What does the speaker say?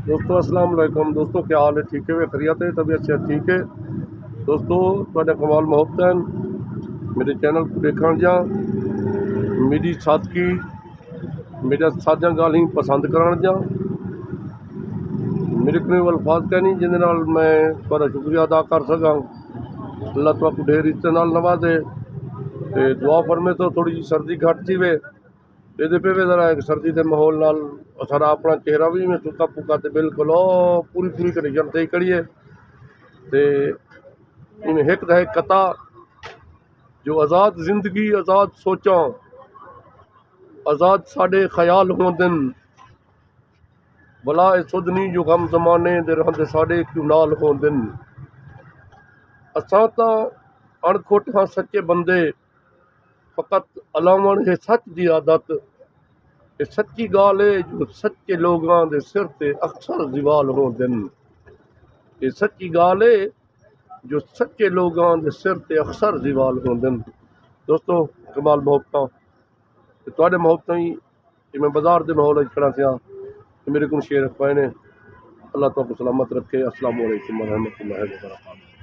दोस्तों अस्सलाम वालेकुम। दोस्तों क्या हाल है? ठीक है वे खैरियत है? तबीयत से ठीक है दोस्तों। तुहाडे कमाल मोहब्बत मेरे चैनल को देखण जा मेरी सादगी मेरा साझा गाल ही पसंद करण जा मेरे को अल्फाज कहनी जिंदे नाल मैं तुहाडा शुक्रिया अदा कर सकां। अल्लाह तुहानू ढेर इज्जत नाल नवाजे ते दुआ फरमे तो थोड़ी जी सर्दी घट थी वे ये पे वे जरा एक सर्दी के माहौल नाल सारा अपना चेहरा भी में सुका पुका ते बिल्कुल पूरी पूरी कंडीशन सही करिए ते इन एक दा एक कता जो आज़ाद जिंदगी आज़ाद सोचा आज़ाद साडे ख्याल होंदन भला ए सुधनी जो गम जमाने दे रहंदे साडे क्यों नाल होंदन। असां तां अणखोट हाँ सच्चे बंदे फ़कत अलावण है सच दी आदत ये सच्ची गाल है जो सच्चे लोगां दे सिर ते अक्सर ज़वाल होंदन। ये सच्ची गाल है जो सच्चे लोगां दे सिर ते अक्सर ज़वाल होंदन। दोस्तों कमाल मोहब्बतां तुहाडे मोहब्बतां ही मैं बाजार दे माहौल खड़ा थिया मेरे को शेर रखवाए ने। अल्लाह तुहानू सलामत रखे। अस्सलाम वालेकुम व रहमतुल्लाहि व बरकातहू।